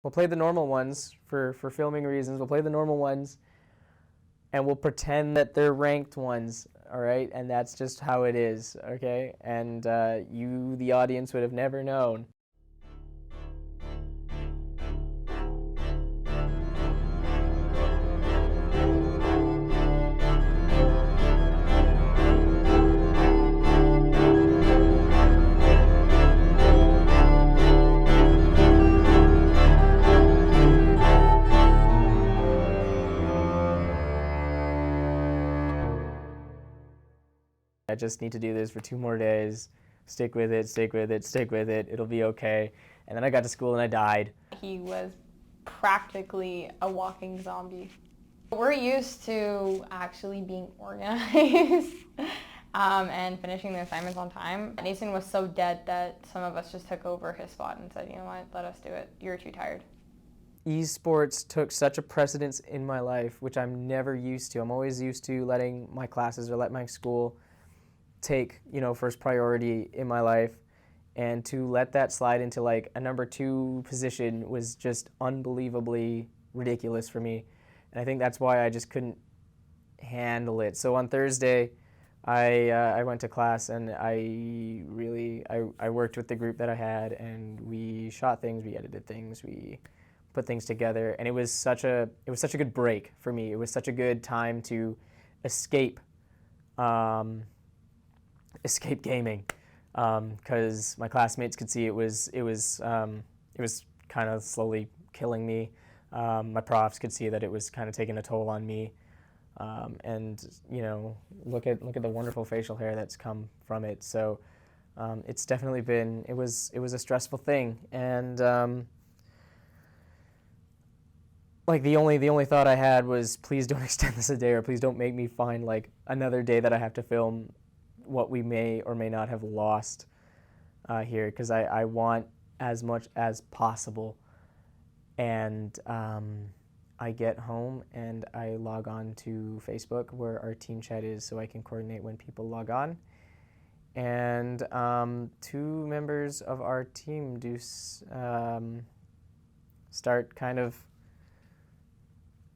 We'll play the normal ones for filming reasons. We'll play the normal ones, and we'll pretend that they're ranked ones, all right? And that's just how it is, okay? And you, the audience, would have never known. I just need to do this for 2 more days. Stick with it, stick with it, stick with it. It'll be okay. And then I got to school and I died. He was practically a walking zombie. We're used to actually being organized and finishing the assignments on time. Nathan was so dead that some of us just took over his spot and said, you know what, let us do it. You're too tired. Esports took such a precedence in my life, which I'm never used to. I'm always used to letting my classes or let my school take, first priority in my life, and to let that slide into like a number 2 position was just unbelievably ridiculous for me. And I think that's why I just couldn't handle it. So on Thursday, I went to class and I worked with the group that I had, and we shot things, we edited things, we put things together, and it was such a good break for me. It was such a good time to escape gaming, because my classmates could see it was kind of slowly killing me. My profs could see that it was kind of taking a toll on me, and look at the wonderful facial hair that's come from it. So it's definitely been it was a stressful thing, and like the only thought I had was, please don't extend this a day, or please don't make me find like another day that I have to film what we may or may not have lost here, because I want as much as possible. And I get home and I log on to Facebook, where our team chat is, so I can coordinate when people log on. And 2 members of our team do start kind of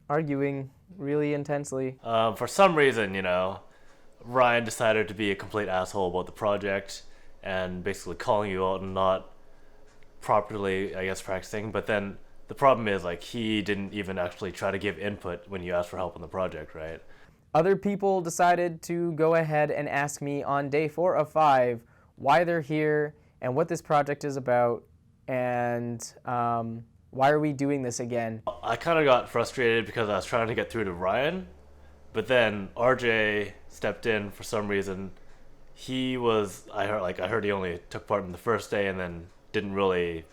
arguing really intensely. For some reason, Ryan decided to be a complete asshole about the project and basically calling you out and not properly, I guess, practicing. But then the problem is, like, he didn't even actually try to give input when you asked for help on the project, right? Other people decided to go ahead and ask me on day 4 of 5 why they're here and what this project is about, and why are we doing this again? I kind of got frustrated because I was trying to get through to Ryan, but then RJ stepped in for some reason. I heard he only took part in the first day and then didn't really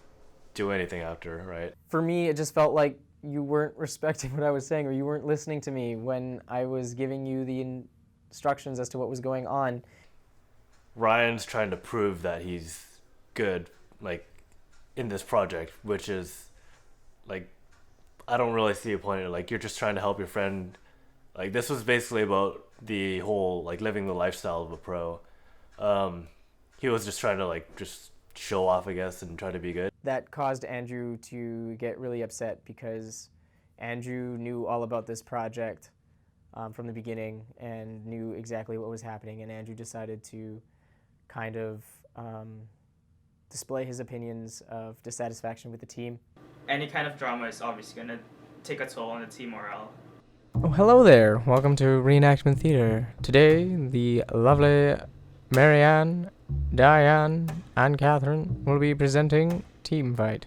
do anything after, right? For me, it just felt like you weren't respecting what I was saying, or you weren't listening to me when I was giving you the instructions as to what was going on. Ryan's trying to prove that he's good, like, in this project, which is, like, I don't really see a point in it. Like, you're just trying to help your friend. Like, this was basically about the whole, like, living the lifestyle of a pro. He was just trying to, like, just show off, I guess, and try to be good. That caused Andrew to get really upset, because Andrew knew all about this project from the beginning and knew exactly what was happening, and Andrew decided to kind of display his opinions of dissatisfaction with the team. Any kind of drama is obviously going to take a toll on the team morale. Oh, hello there. Welcome to Reenactment Theater. Today, the lovely Marianne, Diane, and Catherine will be presenting Team Fight.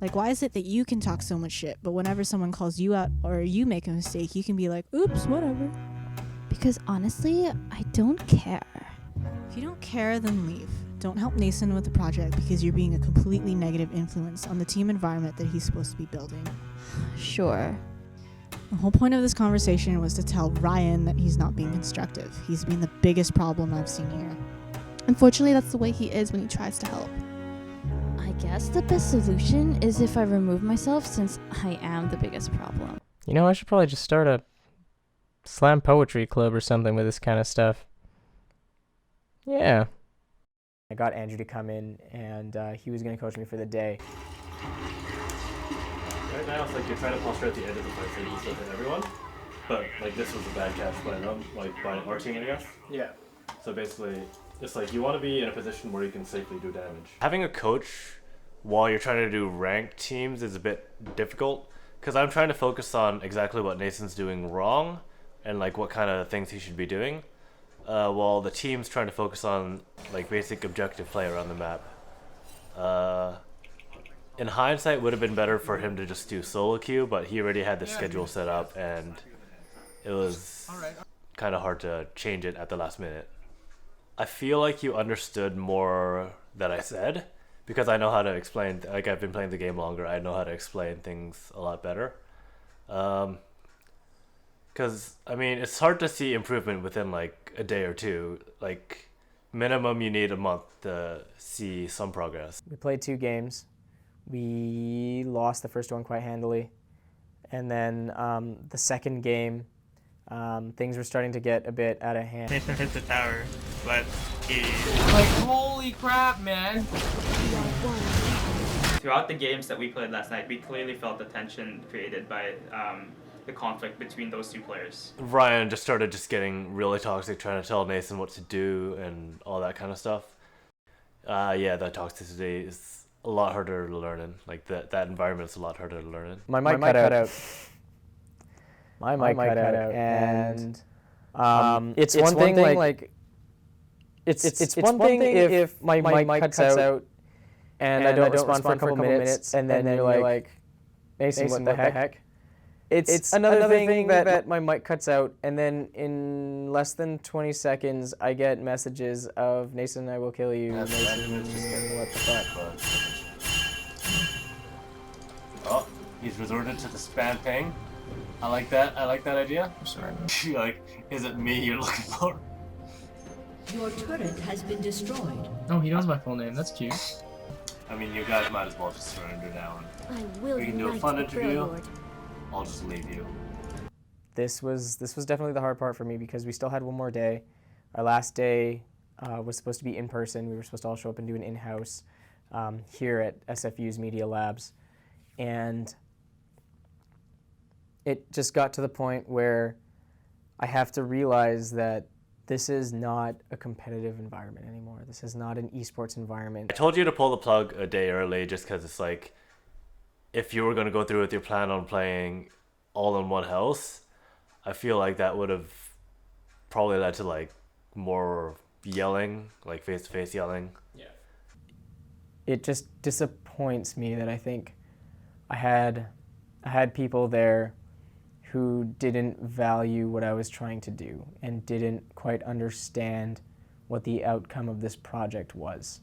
Like, why is it that you can talk so much shit, but whenever someone calls you out or you make a mistake, you can be like, oops, whatever? Because honestly, I don't care. If you don't care, then leave. Don't help Nathan with the project because you're being a completely negative influence on the team environment that he's supposed to be building. Sure. The whole point of this conversation was to tell Ryan that he's not being constructive. He's been the biggest problem I've seen here. Unfortunately, that's the way he is when he tries to help. I guess the best solution is if I remove myself, since I am the biggest problem. I should probably just start a slam poetry club or something with this kind of stuff. Yeah. I got Andrew to come in, and he was going to coach me for the day. right now. It's like you're trying to posture at the end of the play so you can still hit everyone. But like this was a bad catch by them, like by our team, I guess. Yeah. So basically, it's like you want to be in a position where you can safely do damage. Having a coach while you're trying to do ranked teams is a bit difficult because I'm trying to focus on exactly what Nathan's doing wrong and like what kind of things he should be doing, while the team's trying to focus on like basic objective play around the map. In hindsight, it would have been better for him to just do solo queue, but he already had the schedule set up and it was kind of hard to change it at the last minute. I feel like you understood more that I said because I know how to explain, like I've been playing the game longer, I know how to explain things a lot better. Because, I mean, it's hard to see improvement within like a day or two. Like, minimum you need a month to see some progress. We played 2 games. We lost the first one quite handily. And then the second game, things were starting to get a bit out of hand. Nathan hit the tower, but he... Like, holy crap, man. Throughout the games that we played last night, we clearly felt the tension created by the conflict between those 2 players. Ryan just started just getting really toxic, trying to tell Nathan what to do and all that kind of stuff. Yeah, that toxicity is a lot harder to learn in. Like, that environment's a lot harder to learn in. My mic cut out. My mic cut out. And it's one thing, like it's one thing if my mic cuts out and I don't respond for a couple minutes, and then you're like, Mason, what the heck? It's another thing that my mic cuts out, and then in less than 20 seconds, I get messages of, Nathan, I will kill you. Nathan, what the fuck? Oh, he's resorted to the spam ping. I like that idea. I'm sorry. Like, is it me you're looking for? Your turret has been destroyed. Oh, he knows my full name. That's cute. I mean, you guys might as well just surrender now. I will We can do a unite fun the interview. Lord. I'll just leave you. This was definitely the hard part for me because we still had one more day. Our last day was supposed to be in person. We were supposed to all show up and do an in-house here at SFU's Media Labs. And it just got to the point where I have to realize that this is not a competitive environment anymore. This is not an esports environment. I told you to pull the plug a day early just because it's like, if you were going to go through with your plan on playing all in one house, I feel like that would have probably led to like more yelling, like face-to-face yelling. Yeah. It just disappoints me that I think I had people there who didn't value what I was trying to do and didn't quite understand what the outcome of this project was.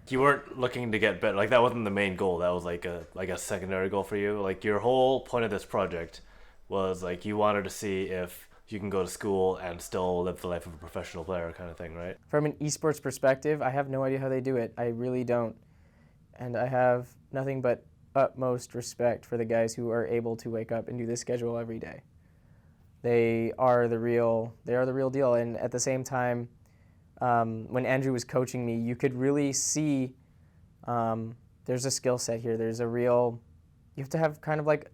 You weren't looking to get better. Like, that wasn't the main goal. That was like a secondary goal for you. Like, your whole point of this project was like you wanted to see if you can go to school and still live the life of a professional player kind of thing, right? From an esports perspective, I have no idea how they do it. I really don't. And I have nothing but utmost respect for the guys who are able to wake up and do this schedule every day. They are the real deal. And at the same time, when Andrew was coaching me, you could really see there's a skill set here. You have to have kind of like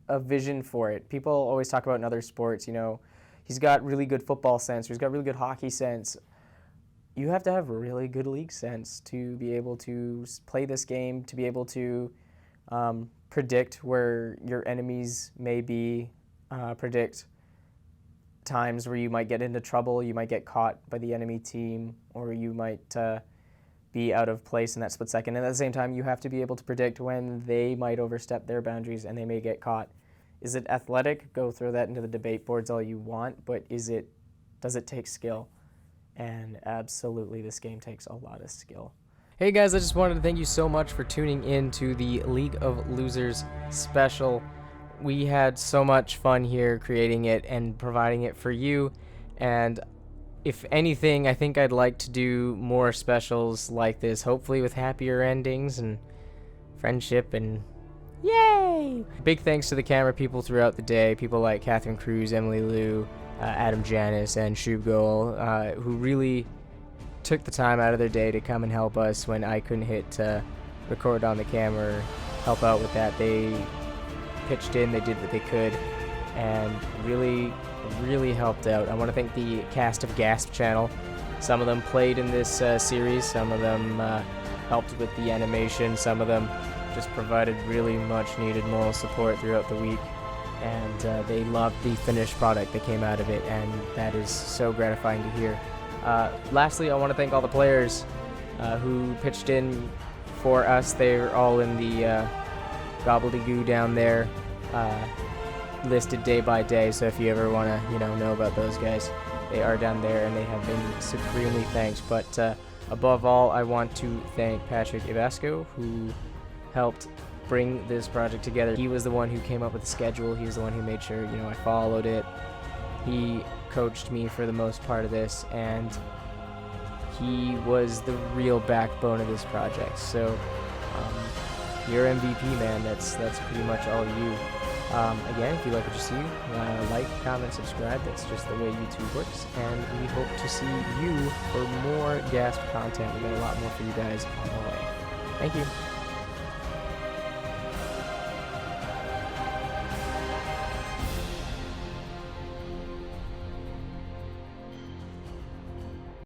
a vision for it. People always talk about in other sports, you know, he's got really good football sense, or he's got really good hockey sense. You have to have really good league sense to be able to play this game, to be able to predict where your enemies may be, predict times where you might get into trouble, you might get caught by the enemy team, or you might be out of place in that split second. And at the same time, you have to be able to predict when they might overstep their boundaries and they may get caught. Is it athletic? Go throw that into the debate boards all you want, but does it take skill? And absolutely, this game takes a lot of skill. Hey guys, I just wanted to thank you so much for tuning in to the League of Losers special. We had so much fun here creating it and providing it for you. And if anything, I think I'd like to do more specials like this, hopefully with happier endings and friendship and yay! Big thanks to the camera people throughout the day, people like Catherine Cruz, Emily Liu, Adam Janis, and Shubgol, who really took the time out of their day to come and help us when I couldn't hit record on the camera, help out with that. They pitched in, they did what they could, and really helped out. I want to thank the cast of Gasp Channel. Some of them played in this series, some of them helped with the animation, some of them just provided really much needed moral support throughout the week, and they loved the finished product that came out of it, and that is so gratifying to hear. Lastly, I want to thank all the players who pitched in for us. They're all in the gobbledygoo down there, listed day by day, so if you ever want to know about those guys, they are down there and they have been supremely thanked. But above all, I want to thank Patrick Ibasco, who helped bring this project together. He was the one who came up with the schedule. He was the one who made sure I followed it. He coached me for the most part of this, and he was the real backbone of this project. So you're MVP, man. That's pretty much all you. Again, if you like what you see, like, comment, subscribe. That's just the way YouTube works. And we hope to see you for more Gasp content. We got a lot more for you guys on the way. Thank you.